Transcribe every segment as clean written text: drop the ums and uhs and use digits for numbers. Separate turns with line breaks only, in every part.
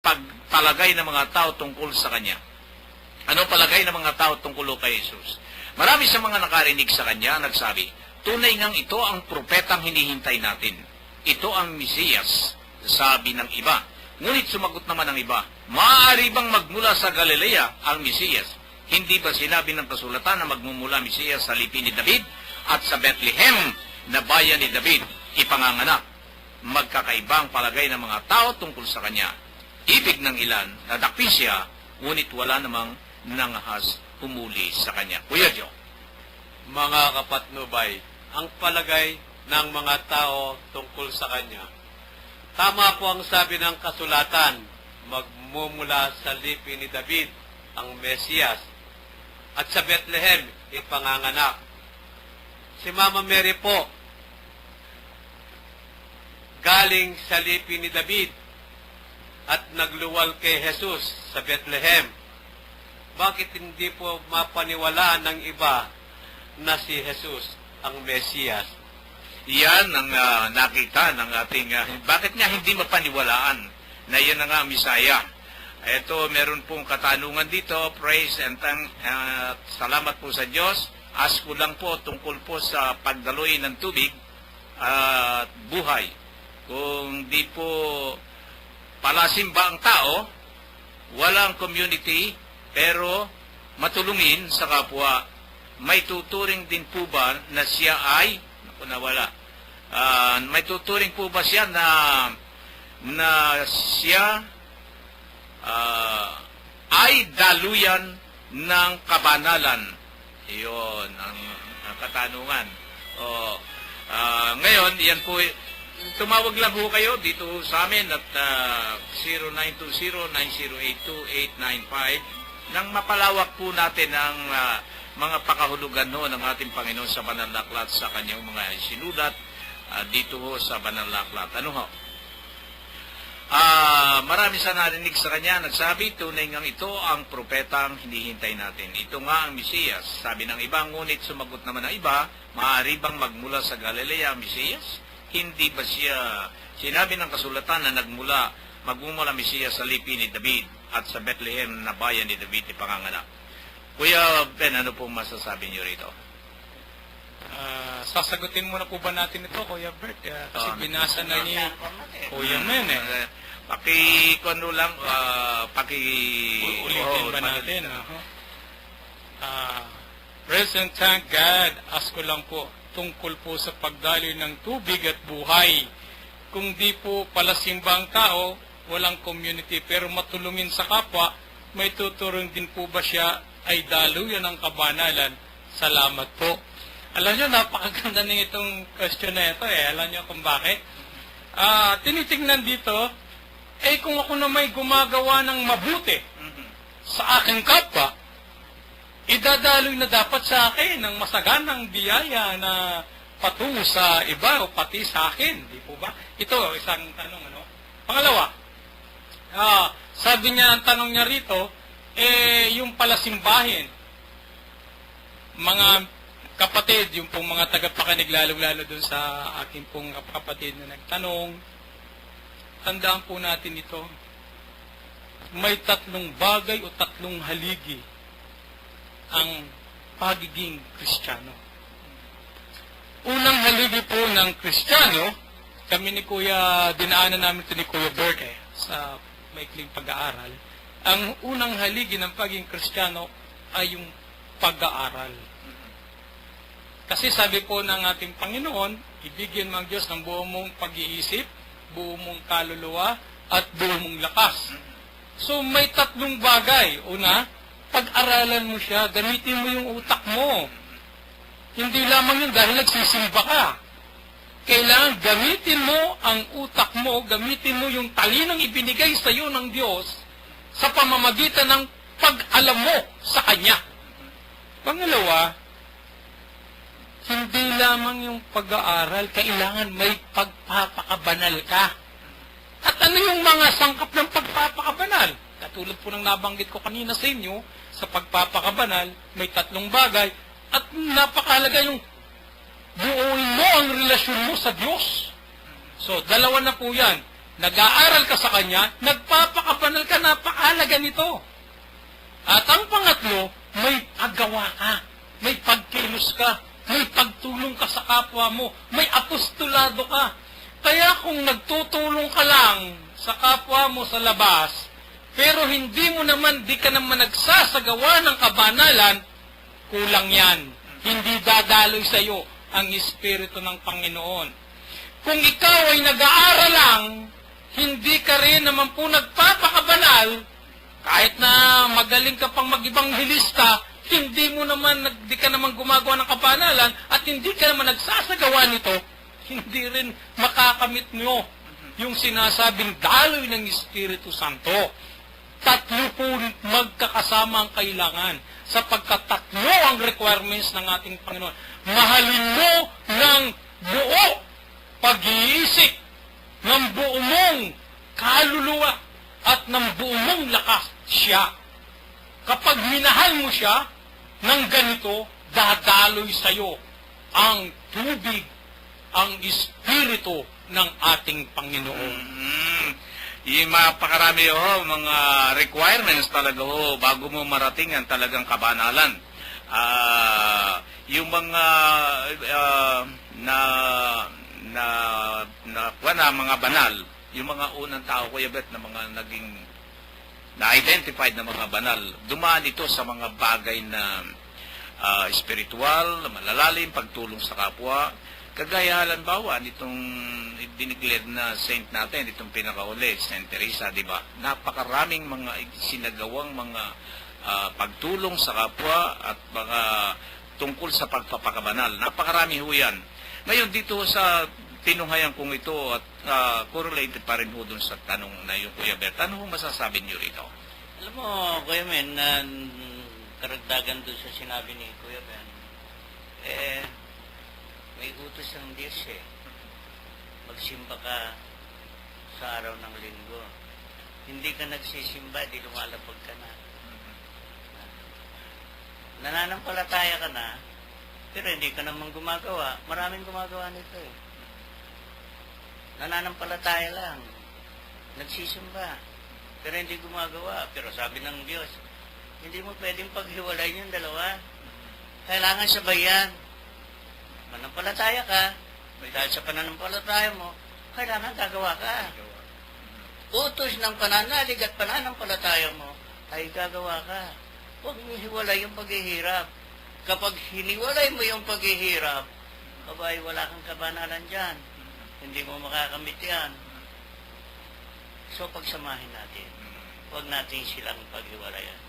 pagpalagay ng mga tao tungkol sa Kanya. Ano palagay ng mga tao tungkol kay Jesus? Marami sa mga nakarinig sa Kanya nagsabi, tunay ngang ito ang propetang hinihintay natin. Ito ang Mesiyas, sabi ng iba. Ngunit sumagot naman ng iba, maaari bang magmula sa Galilea ang Mesiyas? Hindi ba sinabi ng kasulatan na magmumula Mesiyas sa lipi ni David at sa Bethlehem na bayan ni David ipanganganak? Magkakaibang palagay ng mga tao tungkol sa Kanya. Ibig ng ilan, nadakpin siya, ngunit wala namang nangahas humuli sa Kanya. Kuya Joe.
Mga kapatnubay, ang palagay ng mga tao tungkol sa Kanya. Tama po ang sabi ng kasulatan, magmumula sa lipi ni David ang Mesiyas at sa Bethlehem ipanganganak. Si Mama Mary po, galing sa lipi ni David at nagluwal kay Jesus sa Bethlehem. Bakit hindi po mapaniwalaan ng iba na si Jesus ang Mesiyas?
Yan ang nakita ng ating, bakit nga hindi mapaniwalaan na yan ang Misaya? Ito, meron pong katanungan dito, praise and salamat po sa Diyos. Ask ko lang po tungkol po sa pagdaloy ng tubig at buhay. Kung di po palasimba ang tao, walang community, pero matulungin sa kapwa, may tuturing din po ba na siya ay, nawala, may tuturing po ba siya na siya ay daluyan ng kabanalan? Iyon ang katanungan. Ngayon, yan po, tumawag lang po kayo dito sa amin at 0920-9082-895 nang mapalawak po natin ang mga pakahulugan ho ng ating Panginoon sa Banal na Aklat sa kanyang mga sinulat dito ho sa Banal na Aklat. Ano ho? Marami sa narinig sa kanya nagsabi, tunay ngang ito ang propetang hinihintay natin. Ito nga ang Mesiyas. Sabi ng iba, ngunit sumagot naman ng iba, maaari bang magmula sa Galilea ang Mesiyas? Hindi ba siya, sinabi ng kasulatan na magmumula Mesiyas sa lipi ni David at sa Bethlehem na bayan ni David ipanganganak? Kuya Ben, ano pong masasabi niyo rito?
Sasagutin muna po ba natin ito, Kuya Bert? Kasi binasa na ni Kuya Men
Paki-kondo lang,
ulitin ba natin? Present thank God, ask ko lang po, tungkol po sa pagdaloy ng tubig at buhay. Kung di po palasimba ang tao, walang community, pero matulungin sa kapwa, may tuturong din po ba siya ay daluyan ng kabanalan? Salamat po. Alam nyo, napakaganda ng itong question na ito Alam nyo kung bakit? Tinitingnan dito, kung ako na may gumagawa ng mabuti sa aking kapwa, idadaloy na dapat sa akin ng masaganang biyaya na patungo sa iba o pati sa akin. Di po ba? Ito, isang tanong. Pangalawa, sabi niya, ang tanong niya rito, yung palasimbahin, mga kapatid, yung pong mga tagapakinig, lalo-lalo dun sa aking pong kapatid na nagtanong, tandaan po natin ito, may tatlong bagay o tatlong haligi ang pagiging Kristiyano. Unang haligi po ng Kristiyano, kami ni Kuya, dinaanan namin ito ni Kuya Bert sa maikling pag-aaral. Ang unang haligi ng pagiging Kristiyano ay yung pag-aaral. Kasi sabi po ng ating Panginoon, ibigin mo ang Diyos ng buong mong pag-iisip, buong mong kaluluwa, at buong mong lakas. So may tatlong bagay. Una, pag-aralan mo siya, gamitin mo yung utak mo. Hindi lamang yun dahil nagsisimba ka. Kailangan gamitin mo ang utak mo, gamitin mo yung talinang ibinigay sa iyo ng Diyos sa pamamagitan ng pag-alam mo sa Kanya. Pangalawa, hindi lamang yung pag-aaral, kailangan may pagpapakabanal ka. At ano yung mga sangkap ng pagpapakabanal? Katulad po ng nabanggit ko kanina sa inyo, sa pagpapakabanal, may tatlong bagay, at napakahalaga yung buuin mo ang relasyon mo sa Diyos. So, dalawa na po yan. Nag-aaral ka sa Kanya, nagpapakabanal ganito. At ang pangatlo, may paggawa ka, may pagkilos ka, may pagtulong ka sa kapwa mo, may apostolado ka. Kaya kung nagtutulong ka lang sa kapwa mo sa labas, pero di ka naman nagsasagawa ng kabanalan, kulang yan. Hindi dadaloy sa iyo ang Espiritu ng Panginoon. Kung ikaw ay nag-aaral lang, hindi ka rin naman po nagpapakabanal, kahit na magaling ka pang mag-ibanghilista, hindi ka naman gumagawa ng kabanalan, at hindi ka naman nagsasagawa nito, hindi rin makakamit nyo yung sinasabing daloy ng Espiritu Santo. Tatlo po magkakasama ang kailangan, sapagkat tatlo ang requirements ng ating Panginoon. Mahalin mo ng buo pag-iisip, ng buo mong kaluluwa, at ng buo mong lakas siya. Kapag minahal mo siya ng ganito, dadaloy sa iyo ang tubig, ang Espiritu ng ating Panginoon.
Yung mapakarami mga requirements talaga bago mo marating ang talagang kabanalan. Yung mga mga banal, yung mga unang tao, Kuya Bet, na mga naging na-identified na mga banal, dumaan ito sa mga bagay na spiritual, malalalim, pagtulong sa kapwa. Kagaya halimbawa nitong dineclared na saint natin, itong pinakauli, Saint Teresa, di ba? Napakaraming mga sinagawang mga pagtulong sa kapwa at mga tungkol sa pagpapakabanal. Napakarami ho yan. Ngayon dito sa tinunghayan kong ito at correlated pa rin ho dun sa tanong na yung Kuya Bert, ano ho masasabi niyo rito?
Alam mo, Kuya Men, karagdagan doon sa sinabi ni Kuya Ben, may utos ng Diyos magsimba ka sa araw ng linggo. Hindi ka nagsisimba, di lumalabag ka na. Nananampalataya ka na, pero hindi ka naman gumagawa. Maraming gumagawa nito Nananampalataya lang, nagsisimba, pero hindi gumagawa. Pero sabi ng Diyos, hindi mo pwedeng paghiwalay yung dalawa. Kailangan sabayan. Manampalataya ka, dahil sa pananampalataya mo, kailangan gagawa ka. Utos ng pananalig at pananampalataya mo, ay gagawa ka. Huwag mo hiwalay yung paghihirap. Kapag hiniwalay mo yung paghihirap, abay, wala kang kabanalan dyan. Hindi mo makakamit yan. So, pagsamahin natin. Huwag natin silang paghiwalayan.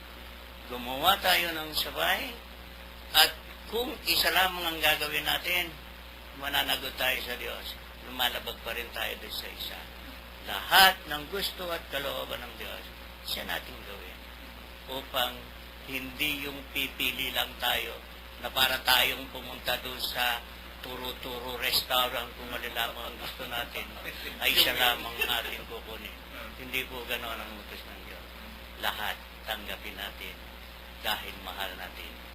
Gumawa tayo ng sabay, at kung isa lamang ang gagawin natin, mananagot tayo sa Diyos. Lumalabag pa rin tayo doon sa isa. Lahat ng gusto at kalooban ng Diyos, siya natin gawin. Upang hindi yung pipili lang tayo na para tayong pumunta doon sa turo-turo restaurant kung ano lamang ang gusto natin, ay siya lamang natin kukunin. Hindi po ganoon ang utos ng Diyos. Lahat tanggapin natin dahil mahal natin